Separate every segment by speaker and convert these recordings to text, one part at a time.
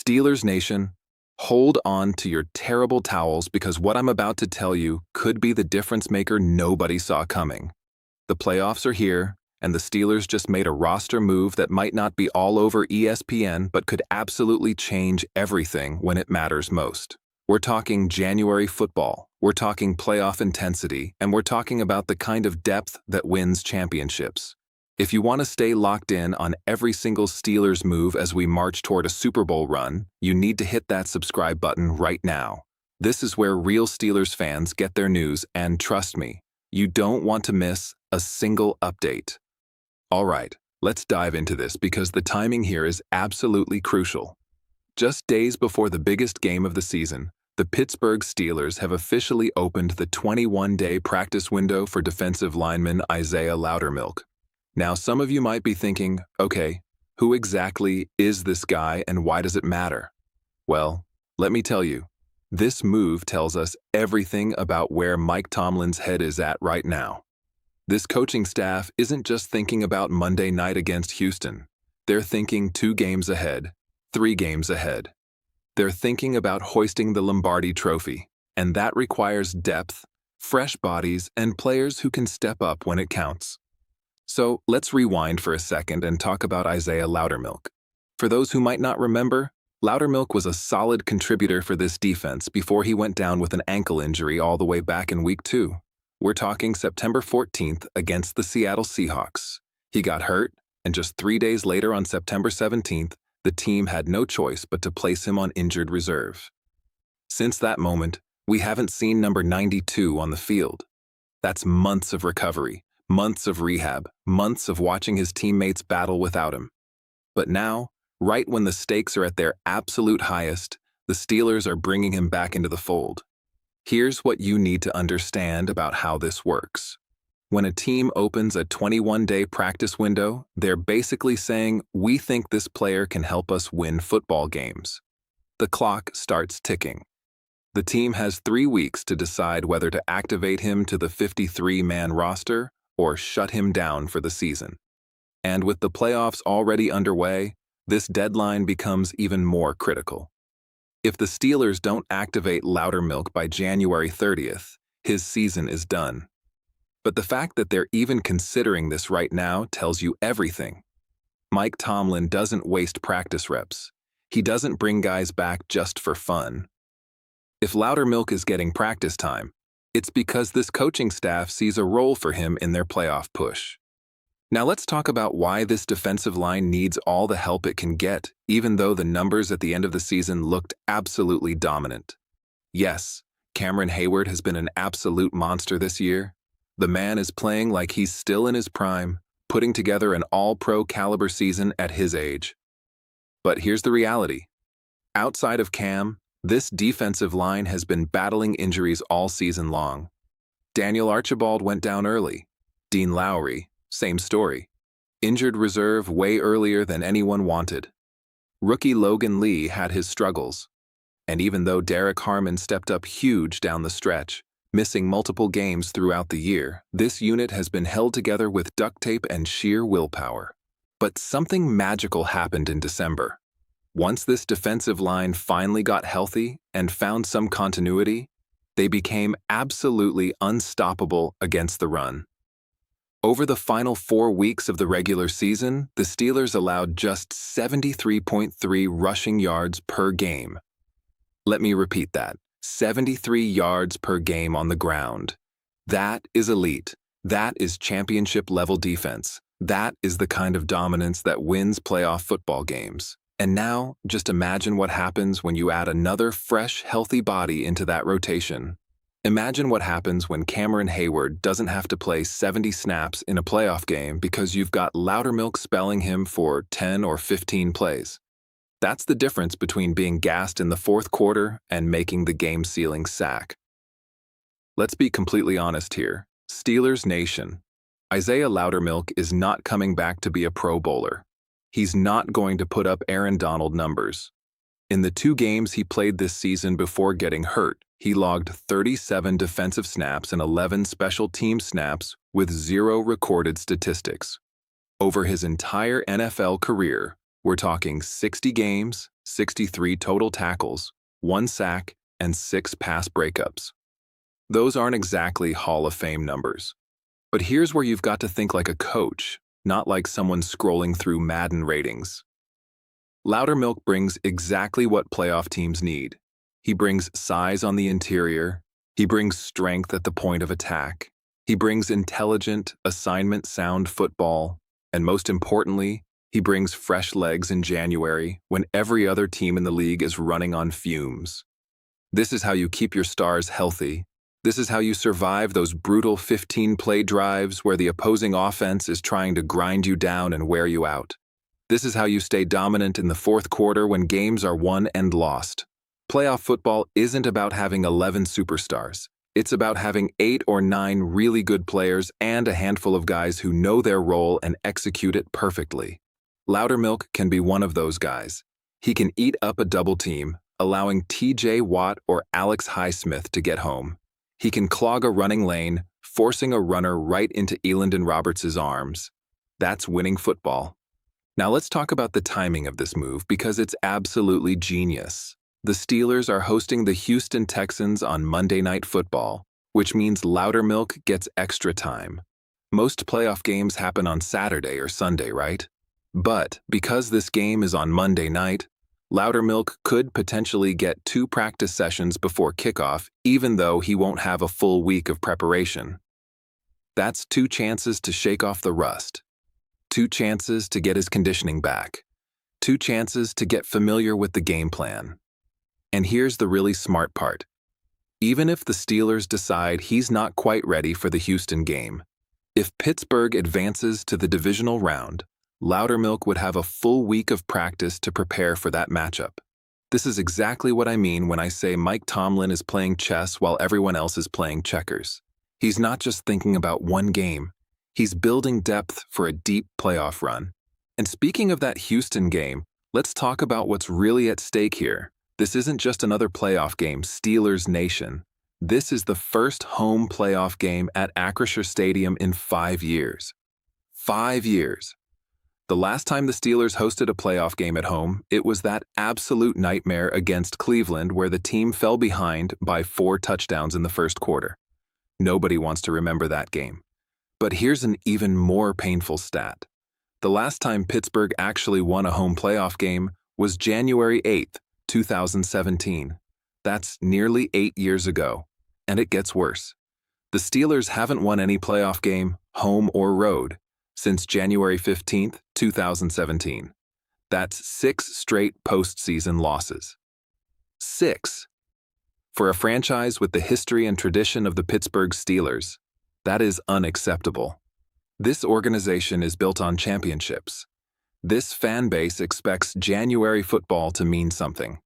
Speaker 1: Steelers Nation, hold on to your terrible towels because what I'm about to tell you could be the difference maker nobody saw coming. The playoffs are here, and the Steelers just made a roster move that might not be all over ESPN but could absolutely change everything when it matters most. We're talking January football, we're talking playoff intensity, and we're talking about the kind of depth that wins championships. If you want to stay locked in on every single Steelers move as we march toward a Super Bowl run, you need to hit that subscribe button right now. This is where real Steelers fans get their news, and trust me, you don't want to miss a single update. All right, let's dive into this because the timing here is absolutely crucial. Just days before the biggest game of the season, the Pittsburgh Steelers have officially opened the 21-day practice window for defensive lineman Isaiah Loudermilk. Now, some of you might be thinking, okay, who exactly is this guy and why does it matter? Well, let me tell you, this move tells us everything about where Mike Tomlin's head is at right now. This coaching staff isn't just thinking about Monday night against Houston. They're thinking 2 games ahead, 3 games ahead. They're thinking about hoisting the Lombardi Trophy, and that requires depth, fresh bodies, and players who can step up when it counts. So let's rewind for a second and talk about Isaiah Loudermilk. For those who might not remember, Loudermilk was a solid contributor for this defense before he went down with an ankle injury all the way back in Week 2. We're talking September 14th against the Seattle Seahawks. He got hurt, and just 3 days later on September 17th, the team had no choice but to place him on injured reserve. Since that moment, we haven't seen number 92 on the field. That's months of recovery, months of rehab, months of watching his teammates battle without him. But now, right when the stakes are at their absolute highest, the Steelers are bringing him back into the fold. Here's what you need to understand about how this works. When a team opens a 21-day practice window, they're basically saying, we think this player can help us win football games. The clock starts ticking. The team has 3 weeks to decide whether to activate him to the 53-man roster or shut him down for the season. And with the playoffs already underway, this deadline becomes even more critical. If the Steelers don't activate Loudermilk by January 30th, his season is done. But the fact that they're even considering this right now tells you everything. Mike Tomlin doesn't waste practice reps. He doesn't bring guys back just for fun. If Loudermilk is getting practice time, it's because this coaching staff sees a role for him in their playoff push. Now let's talk about why this defensive line needs all the help it can get, even though the numbers at the end of the season looked absolutely dominant. Yes, Cameron Hayward has been an absolute monster this year. The man is playing like he's still in his prime, putting together an all-pro caliber season at his age. But here's the reality. Outside of Cam, this defensive line has been battling injuries all season long. Daniel Archibald went down early. Dean Lowry, same story. Injured reserve way earlier than anyone wanted. Rookie Logan Lee had his struggles. And even though Derek Harmon stepped up huge down the stretch, missing multiple games throughout the year, this unit has been held together with duct tape and sheer willpower. But something magical happened in December. Once this defensive line finally got healthy and found some continuity, they became absolutely unstoppable against the run. Over the final 4 weeks of the regular season, the Steelers allowed just 73.3 rushing yards per game. Let me repeat that. 73 yards per game on the ground. That is elite. That is championship-level defense. That is the kind of dominance that wins playoff football games. And now, just imagine what happens when you add another fresh, healthy body into that rotation. Imagine what happens when Cameron Hayward doesn't have to play 70 snaps in a playoff game because you've got Loudermilk spelling him for 10 or 15 plays. That's the difference between being gassed in the 4th quarter and making the game-sealing sack. Let's be completely honest here. Steelers Nation. Isaiah Loudermilk is not coming back to be a Pro Bowler. He's not going to put up Aaron Donald numbers. In the 2 games he played this season before getting hurt, he logged 37 defensive snaps and 11 special team snaps with 0 recorded statistics. Over his entire NFL career, we're talking 60 games, 63 total tackles, 1 sack, and 6 pass breakups. Those aren't exactly Hall of Fame numbers. But here's where you've got to think like a coach, not like someone scrolling through Madden ratings. Loudermilk brings exactly what playoff teams need. He brings size on the interior. He brings strength at the point of attack. He brings intelligent, assignment-sound football. And most importantly, he brings fresh legs in January when every other team in the league is running on fumes. This is how you keep your stars healthy. This is how you survive those brutal 15-play drives where the opposing offense is trying to grind you down and wear you out. This is how you stay dominant in the fourth quarter when games are won and lost. Playoff football isn't about having 11 superstars. It's about having 8 or 9 really good players and a handful of guys who know their role and execute it perfectly. Loudermilk can be one of those guys. He can eat up a double team, allowing TJ Watt or Alex Highsmith to get home. He can clog a running lane, forcing a runner right into Elandon Roberts' arms. That's winning football. Now let's talk about the timing of this move because it's absolutely genius. The Steelers are hosting the Houston Texans on Monday Night Football, which means Loudermilk gets extra time. Most playoff games happen on Saturday or Sunday, right? But because this game is on Monday night, Loudermilk could potentially get 2 practice sessions before kickoff, even though he won't have a full week of preparation. That's 2 chances to shake off the rust. 2 chances to get his conditioning back. 2 chances to get familiar with the game plan. And here's the really smart part. Even if the Steelers decide he's not quite ready for the Houston game, if Pittsburgh advances to the divisional round, Loudermilk would have a full week of practice to prepare for that matchup. This is exactly what I mean when I say Mike Tomlin is playing chess while everyone else is playing checkers. He's not just thinking about one game. He's building depth for a deep playoff run. And speaking of that Houston game, let's talk about what's really at stake here. This isn't just another playoff game, Steelers Nation. This is the first home playoff game at Acrisure Stadium in 5 years. 5 years. The last time the Steelers hosted a playoff game at home, it was that absolute nightmare against Cleveland where the team fell behind by 4 touchdowns in the first quarter. Nobody wants to remember that game. But here's an even more painful stat. The last time Pittsburgh actually won a home playoff game was January 8th, 2017. That's nearly 8 years ago. And it gets worse. The Steelers haven't won any playoff game, home or road, since January 15th, 2017. That's 6 straight postseason losses. 6. For a franchise with the history and tradition of the Pittsburgh Steelers, that is unacceptable. This organization is built on championships. This fan base expects January football to mean something.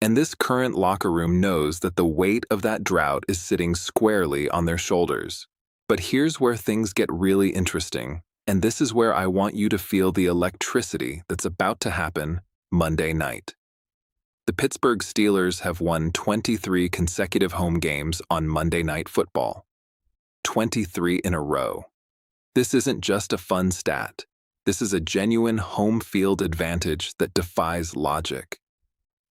Speaker 1: And this current locker room knows that the weight of that drought is sitting squarely on their shoulders. But here's where things get really interesting, and this is where I want you to feel the electricity that's about to happen Monday night. The Pittsburgh Steelers have won 23 consecutive home games on Monday Night Football. 23 in a row. This isn't just a fun stat. This is a genuine home field advantage that defies logic.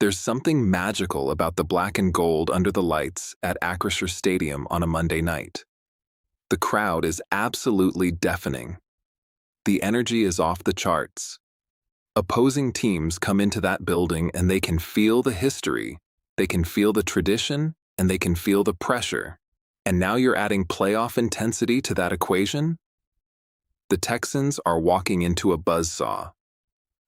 Speaker 1: There's something magical about the black and gold under the lights at Acrisure Stadium on a Monday night. The crowd is absolutely deafening. The energy is off the charts. Opposing teams come into that building and they can feel the history, they can feel the tradition, and they can feel the pressure. And now you're adding playoff intensity to that equation? The Texans are walking into a buzzsaw.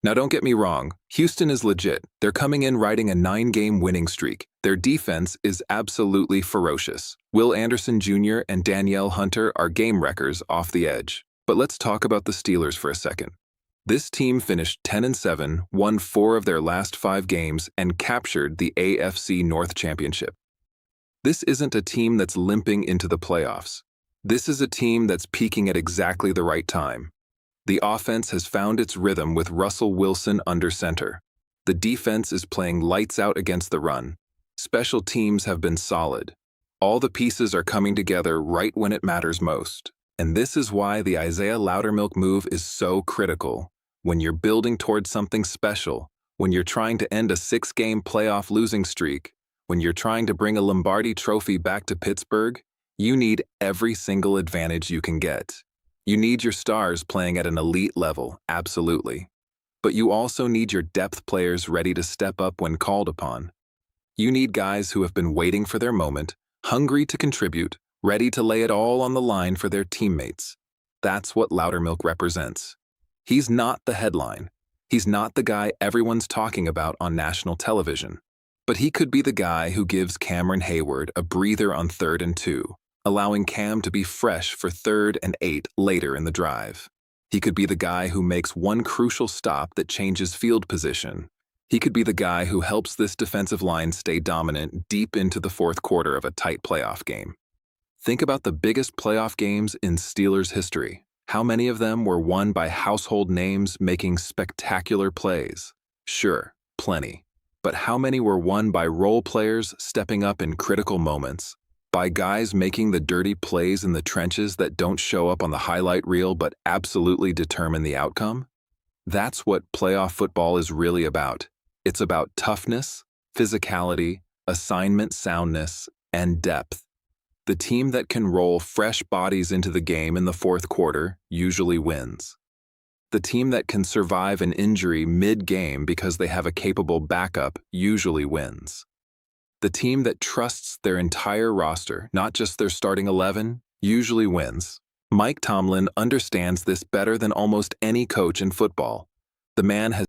Speaker 1: Now don't get me wrong, Houston is legit. They're coming in riding a 9-game winning streak. Their defense is absolutely ferocious. Will Anderson Jr. and Danielle Hunter are game wreckers off the edge. But let's talk about the Steelers for a second. This team finished 10-7, won 4 of their last 5 games, and captured the AFC North Championship. This isn't a team that's limping into the playoffs. This is a team that's peaking at exactly the right time. The offense has found its rhythm with Russell Wilson under center. The defense is playing lights out against the run. Special teams have been solid. All the pieces are coming together right when it matters most. And this is why the Isaiah Loudermilk move is so critical. When you're building towards something special, When you're trying to end a 6-game playoff losing streak, when you're trying to bring a Lombardi trophy back to Pittsburgh, you need every single advantage you can get. You need your stars playing at an elite level, absolutely. But you also need your depth players ready to step up when called upon. You need guys who have been waiting for their moment, hungry to contribute, ready to lay it all on the line for their teammates. That's what Loudermilk represents. He's not the headline. He's not the guy everyone's talking about on national television. But he could be the guy who gives Cameron Hayward a breather on 3rd and 2, allowing Cam to be fresh for 3rd and 8 later in the drive. He could be the guy who makes one crucial stop that changes field position. He could be the guy who helps this defensive line stay dominant deep into the 4th quarter of a tight playoff game. Think about the biggest playoff games in Steelers history. How many of them were won by household names making spectacular plays? Sure, plenty. But how many were won by role players stepping up in critical moments? By guys making the dirty plays in the trenches that don't show up on the highlight reel but absolutely determine the outcome? That's what playoff football is really about. It's about toughness, physicality, assignment soundness, and depth. The team that can roll fresh bodies into the game in the 4th quarter usually wins. The team that can survive an injury mid-game because they have a capable backup usually wins. The team that trusts their entire roster, not just their starting 11, usually wins. Mike Tomlin understands this better than almost any coach in football. The man has